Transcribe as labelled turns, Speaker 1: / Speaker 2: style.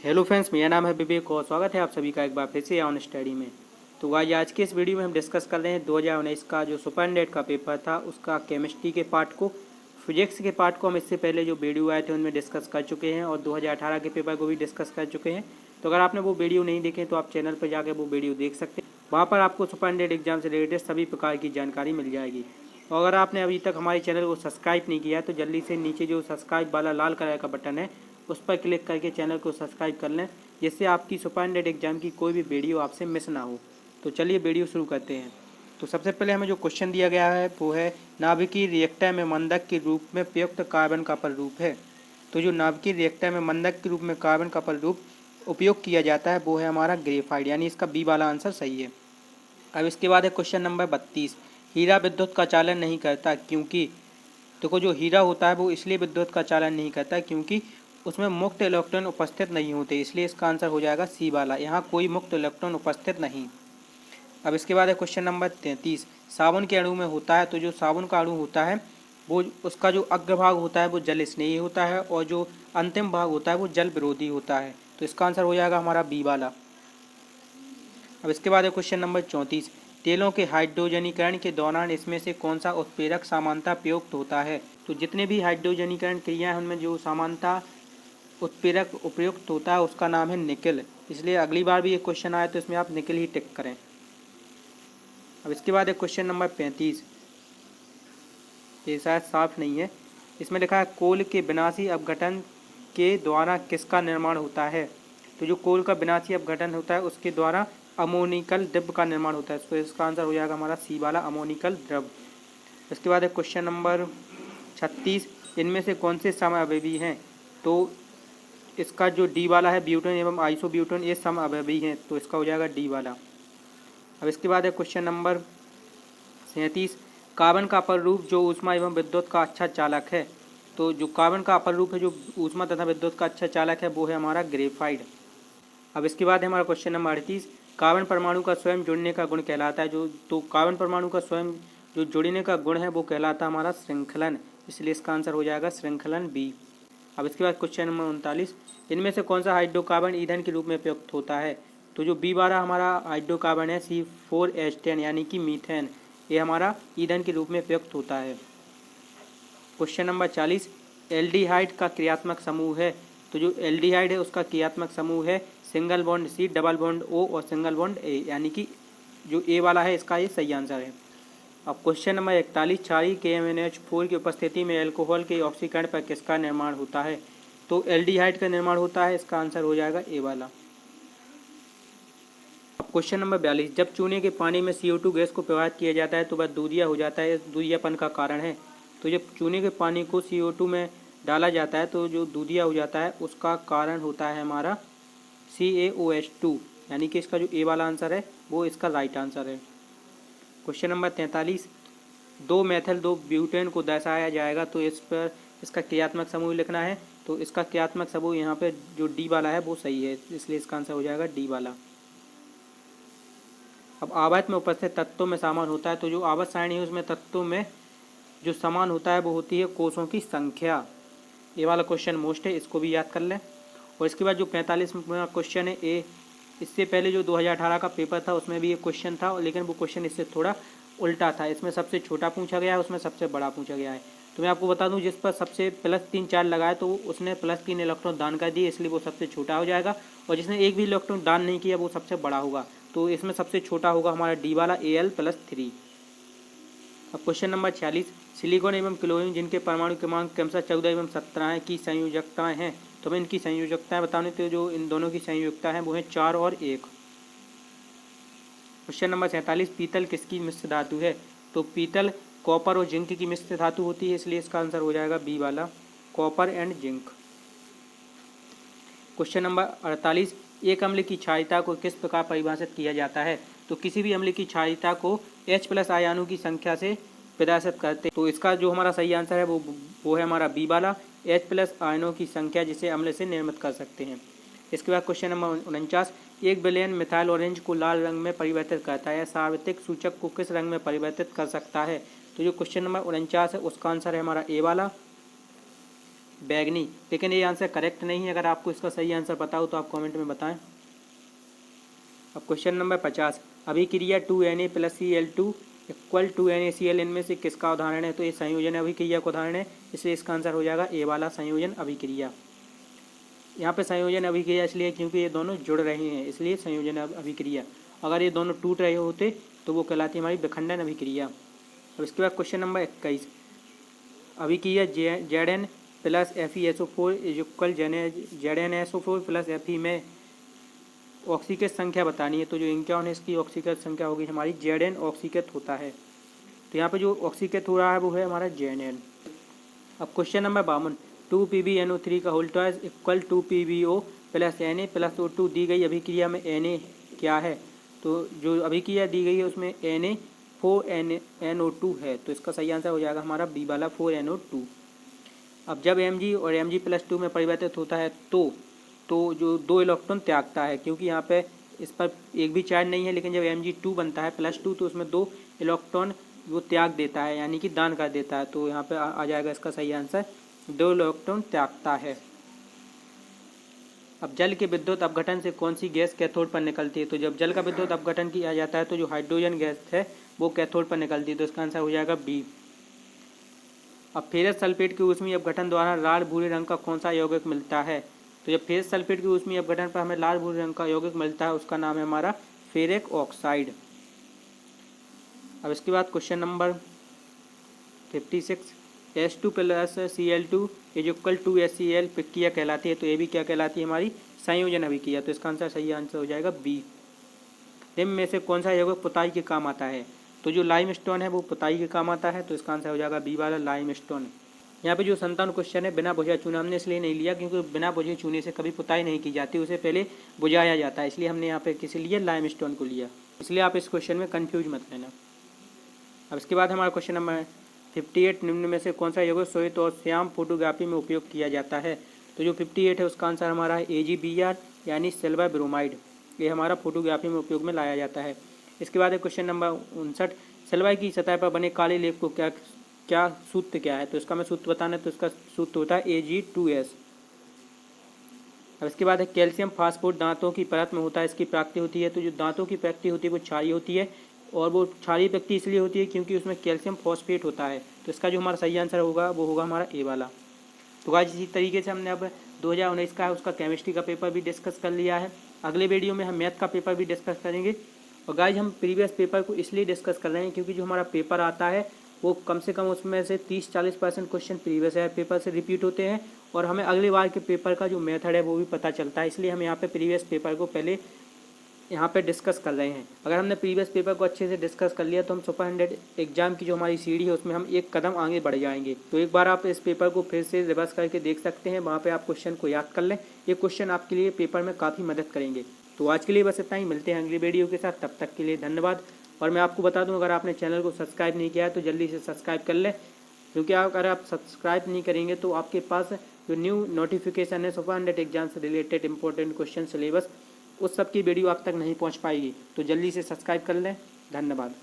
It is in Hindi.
Speaker 1: हेलो फ्रेंड्स, मेरा नाम है विवेक और स्वागत है आप सभी का एक बार फिर से ऑन स्टडी में। तो गाइस आज के इस वीडियो में हम डिस्कस कर रहे हैं 2019 का जो सुपरडेट का पेपर था उसका केमिस्ट्री के पार्ट को। फिजिक्स के पार्ट को हम इससे पहले जो वीडियो आए थे उनमें डिस्कस कर चुके हैं और 2018 के पेपर को भी डिस्कस कर चुके हैं। तो अगर आपने वो वीडियो नहीं देखे तो आप चैनल पर जाकर वो वीडियो देख सकते हैं। वहाँ पर आपको सुपरडेट एग्जाम से रिलेटेड सभी प्रकार की जानकारी मिल जाएगी। और अगर आपने अभी तक हमारे चैनल को सब्सक्राइब नहीं किया है तो जल्दी से नीचे जो सब्सक्राइब वाला लाल कलर का बटन है उस पर क्लिक करके चैनल को सब्सक्राइब कर लें, जिससे आपकी सुपरडेट एग्जाम की कोई भी वीडियो आपसे मिस ना हो। तो चलिए वीडियो शुरू करते हैं। तो सबसे पहले हमें जो क्वेश्चन दिया गया है वो है नाभिकीय रिएक्टर में मंदक के रूप में प्रयुक्त कार्बन का प्ररूप है। तो जो नाभिकीय रिएक्टर में मंदक के रूप में कार्बन का प्ररूप उपयोग किया जाता है वो है हमारा ग्रेफाइट, यानी इसका बी वाला आंसर सही है। अब इसके बाद है क्वेश्चन नंबर 32। हीरा विद्युत का चालन नहीं करता क्योंकि, देखो जो हीरा होता है वो इसलिए विद्युत का चालन नहीं करता क्योंकि उसमें मुक्त इलेक्ट्रॉन उपस्थित नहीं होते, इसलिए इसका आंसर हो जाएगा सी वाला, यहाँ कोई मुक्त इलेक्ट्रॉन उपस्थित नहीं। अब इसके बाद है क्वेश्चन नंबर 33। साबुन के अणु में होता है, तो जो साबुन का अणु होता है वो उसका जो अग्रभाग होता है वो जल स्नेही होता है और जो अंतिम भाग होता है वो जल विरोधी होता है, तो इसका आंसर हो जाएगा हमारा बी वाला। अब इसके बाद है क्वेश्चन नंबर 34। तेलों के हाइड्रोजनीकरण के दौरान इसमें से कौन सा उत्प्रेरक समानता प्रयुक्त होता है। तो जितने भी हाइड्रोजनीकरण क्रिया हैं उनमें जो समानता उत्प्रेरक उपयुक्त होता है उसका नाम है निकेल, इसलिए अगली बार भी ये क्वेश्चन आए तो इसमें आप निकेल ही टिक करें। अब इसके बाद है क्वेश्चन नंबर 35। ये शायद साफ नहीं है, इसमें लिखा है कोल के विनाशी अपघटन के द्वारा किसका निर्माण होता है। तो जो कोल का विनाशी अपघटन होता है उसके द्वारा अमोनिकल द्रव्य का निर्माण होता है, तो इसका आंसर हो जाएगा हमारा सी वाला अमोनिकल द्रव्य। इसके बाद है क्वेश्चन नंबर 36। इनमें से कौन से समअवयवी हैं। तो इसका जो डी वाला है ब्यूटेन एवं आइसोब्यूटेन ये समअवयवी हैं, तो इसका हो जाएगा डी वाला। अब इसके बाद है क्वेश्चन नंबर 37। कार्बन का अपर रूप जो ऊष्मा एवं विद्युत का अच्छा चालक है। तो जो कार्बन का अपर रूप है जो ऊष्मा तथा विद्युत का अच्छा चालक है वो है हमारा ग्रेफाइट। अब इसके बाद है हमारा क्वेश्चन नंबर 38। कार्बन परमाणु का स्वयं जुड़ने का गुण कहलाता है, तो कार्बन परमाणु का स्वयं जो जुड़ने का गुण है वो कहलाता है हमारा श्रृंखलन, इसलिए इसका आंसर हो जाएगा श्रृंखलन बी। अब इसके बाद क्वेश्चन नंबर 39। इनमें से कौन सा हाइड्रोकार्बन ईंधन के रूप में प्रयुक्त होता है। तो जो बी वाला हमारा हाइड्रोकार्बन है C4H10 यानी कि मीथेन, ये हमारा ईंधन के रूप में प्रयुक्त होता है। Question number 40। एल्डिहाइड का क्रियात्मक समूह है। तो जो एल्डिहाइड है उसका क्रियात्मक समूह है single bond C, double bond O और सिंगल बॉन्ड A, यानी कि जो ए वाला है इसका ये सही आंसर है। अब क्वेश्चन नंबर 41। क्षारीय KMnH4 की उपस्थिति में एल्कोहल के ऑक्सीकरण पर किसका निर्माण होता है। तो एल्डिहाइड का निर्माण होता है, इसका आंसर हो जाएगा ए वाला। अब क्वेश्चन नंबर 42। जब चूने के पानी में CO2 गैस को प्रवाहित किया जाता है तो वह दूधिया हो जाता है, इस दूधियापन का कारण है। तो जब चूने के पानी को CO2 में डाला जाता है तो जो दूधिया हो जाता है उसका कारण होता है हमारा CaOH2, यानी कि इसका जो ए वाला आंसर है वो इसका राइट आंसर है। Question number 43। 2 ब्यूटेन को दर्शाया जाएगा, तो इस पर इसका क्रियात्मक समूह लिखना है, तो इसका क्रियात्मक समूह यहाँ पे जो डी वाला है वो सही है, इसलिए इसका आंसर हो जाएगा डी वाला। अब आवर्त में उपस्थित तत्वों में समान होता है, तो जो आवर्त सारणी है उसमें तत्वों में जो समान होता है वो होती है कोषों की संख्या। ये वाला क्वेश्चन मोस्ट है, इसको भी याद कर लें। और इसके बाद जो 45वां क्वेश्चन है ए, इससे पहले जो 2018 का पेपर था उसमें भी ये क्वेश्चन था, लेकिन वो क्वेश्चन इससे थोड़ा उल्टा था। इसमें सबसे छोटा पूछा गया है, उसमें सबसे बड़ा पूछा गया है। तो मैं आपको बता दूं जिस पर सबसे +3 4 लगाए तो उसने +3 इलेक्ट्रॉन दान कर दिए, इसलिए वो सबसे छोटा हो जाएगा, और जिसने एक भी इलेक्ट्रॉन दान नहीं किया वो सबसे बड़ा होगा। तो इसमें सबसे छोटा होगा हमारा डी वाला Al+3। अब क्वेश्चन नंबर 46। सिलिकॉन एवं क्लोरीन जिनके परमाणु क्रमांक क्रमशः 14 एवं 17 है की संयोजकताएँ हैं। तो मैं इनकी संयोजकताएँ बताने तो जो इन दोनों की संयोजकता है वो है 4 और 1। Question number 47। पीतल किसकी मिश्र धातु है। तो पीतल कॉपर और जिंक की मिश्र धातु होती है, इसलिए इसका आंसर हो जाएगा बी वाला copper and zinc. Question number 48। एक अम्ल की क्षारीयता को किस प्रकार परिभाषित किया जाता है। तो किसी भी अम्ल की क्षारीयता को H+ आयनों की संख्या से प्रदर्शित करते, तो इसका जो हमारा सही आंसर है वो है हमारा बी वाला H+ आयनों की संख्या जिसे अम्ल से निर्मित कर सकते हैं। इसके बाद question number 49। 1 billion methyl orange को लाल रंग में परिवर्तित करता है, सार्वत्रिक सूचक को किस रंग में परिवर्तित कर सकता है। तो जो क्वेश्चन नंबर 49 है उसका आंसर है हमारा ए वाला बैगनी, लेकिन ये आंसर करेक्ट नहीं है। अगर आपको इसका सही आंसर पता हो तो आप कमेंट में बताएं। अब क्वेश्चन नंबर 50, अभिक्रिया 2Na + Cl2 = NaCl इनमें से किसका उदाहरण है? तो ये संयोजन अभिक्रिया का उदाहरण है, इसलिए इसका आंसर हो जाएगा ए वाला संयोजन अभिक्रिया। यहाँ पे संयोजन अभिक्रिया इसलिए क्योंकि ये दोनों जुड़ रहे हैं, इसलिए संयोजन अभिक्रिया। अगर ये दोनों टूट रहे होते तो वो कहलाती हमारी विखंडन अभिक्रिया। अब इसके बाद क्वेश्चन नंबर 21, अभिक्रिया Zn + FeSO4 = ZnSO4 + Fe में ऑक्सीकेट संख्या बतानी है। तो जो इंक्यॉन है इसकी ऑक्सीकेट संख्या होगी हमारी Zn ऑक्सीकेट होता है। तो यहाँ पे जो ऑक्सीकेट हो रहा है वो है हमारा Zn। अब क्वेश्चन नंबर 52, 2PbNO3 का whole twice equal 2PbO + Na + O2 दी गई अभिक्रिया में Na क्या है? तो जो अभिक्रिया दी गई है उसमें Na 4NO2 है, तो इसका सही आंसर हो जाएगा हमारा बी वाला 4NO2। अब जब Mg और Mg+2 में परिवर्तित होता है तो जो 2 इलेक्ट्रॉन त्यागता है, क्योंकि यहाँ पे इस पर एक भी चार्ज नहीं है, लेकिन जब Mg2 बनता है +2 तो उसमें 2 इलेक्ट्रॉन वो त्याग देता है, यानी कि दान कर देता है। तो यहाँ पे आ जाएगा इसका सही आंसर 2 इलेक्ट्रॉन त्यागता है। अब जल के विद्युत अपघटन से कौन सी गैस कैथोड पर निकलती है? तो जब जल का विद्युत अपघटन किया जाता है तो जो हाइड्रोजन गैस है वो कैथोड पर निकलती है, तो इसका आंसर हो जाएगा बी। अब फेरस सल्फेट के ऊष्मीय अपघटन द्वारा लाल भूरे रंग का कौन सा यौगिक मिलता है? तो जब फेरस सल्फेट के ऊष्मीय अपघटन पर हमें लाल भूरे रंग का यौगिक मिलता है उसका नाम है हमारा फेरिक ऑक्साइड। अब इसके बाद question number 56, H2 + Cl2 = HCl प्रक्रिया कहलाती है। तो ये भी क्या कहलाती है? हमारी संयोजन अभिक्रिया। तो इसका आंसर सही आंसर हो जाएगा बी। निम्न में से कौन सा यौगिक पुताई के काम आता है? तो जो लाइमस्टोन है वो पुताई के काम आता है, तो इसका आंसर हो जाएगा बी वाला लाइमस्टोन। यहाँ पे जो 57 क्वेश्चन है बिना बुझा चूना हमने इसलिए नहीं लिया क्योंकि बिना बुझे चूने से कभी पुताई नहीं की जाती, उसे पहले बुझाया जाता है, इसलिए हमने यहाँ पे किसी लिए लाइमस्टोन को लिया। इसलिए आप इस क्वेश्चन में कन्फ्यूज मत लेना। अब इसके बाद हमारा क्वेश्चन नंबर 58, निम्न में से कौन सा यौगिक श्वेत और श्याम फोटोग्राफी में उपयोग किया जाता है? तो जो 58 है उसका आंसर हमारा है AgBr यानी सिल्वर ब्रोमाइड। ये हमारा फोटोग्राफी में उपयोग में लाया जाता है। इसके बाद है क्वेश्चन नंबर 59, सिल्वर की सतह पर बने काले लेप को क्या सूत्र क्या है? तो इसका मैं सूत्र बताना है, तो इसका सूत्र होता है Ag2S। अब इसके बाद है कैल्शियम फास्फोरेट दांतों की परत में होता है, इसकी प्राप्ति होती है। तो जो दांतों की प्राप्ति होती है वो क्षारीय होती है, और वो क्षारीय प्रकृति इसलिए होती है क्योंकि उसमें कैल्शियम फॉस्फेट होता है। तो इसका जो हमारा सही आंसर होगा वो होगा हमारा ए वाला। तो गाइस इसी तरीके से हमने अब 2019 का है उसका केमिस्ट्री का पेपर भी डिस्कस कर लिया है। अगले वीडियो में हम मैथ का पेपर भी डिस्कस करेंगे। और गाइस हम प्रीवियस पेपर को इसलिए डिस्कस कर रहे हैं क्योंकि जो हमारा पेपर आता है वो कम से कम उसमें से 30-40% क्वेश्चन प्रीवियस ईयर पेपर से रिपीट होते हैं, और हमें अगले बार के पेपर का जो मेथड है वो भी पता चलता है। इसलिए हम यहाँ पे प्रीवियस पेपर को पहले यहाँ पे डिस्कस कर रहे हैं। अगर हमने प्रीवियस पेपर को अच्छे से डिस्कस कर लिया तो हम सुपर 100 एग्जाम की जो हमारी सीढ़ी है उसमें हम एक कदम आगे बढ़ जाएंगे। तो एक बार आप इस पेपर को फिर से रिवर्स करके देख सकते हैं, वहाँ पे आप क्वेश्चन को याद कर लें। ये क्वेश्चन आपके लिए पेपर में काफ़ी मदद करेंगे। तो आज के लिए बस इतना ही, मिलते हैं अगली वीडियो के साथ, तब तक के लिए धन्यवाद। और मैं आपको बता दूँ, अगर आपने चैनल को सब्सक्राइब नहीं किया है तो जल्दी से सब्सक्राइब कर लें, क्योंकि अगर आप सब्सक्राइब नहीं करेंगे तो आपके पास जो न्यू नोटिफिकेशन है सुपर 100 एग्जाम से रिलेटेड इंपॉर्टेंट क्वेश्चन सिलेबस उस सब की वीडियो आप तक नहीं पहुंच पाएगी। तो जल्दी से सब्सक्राइब कर लें। धन्यवाद।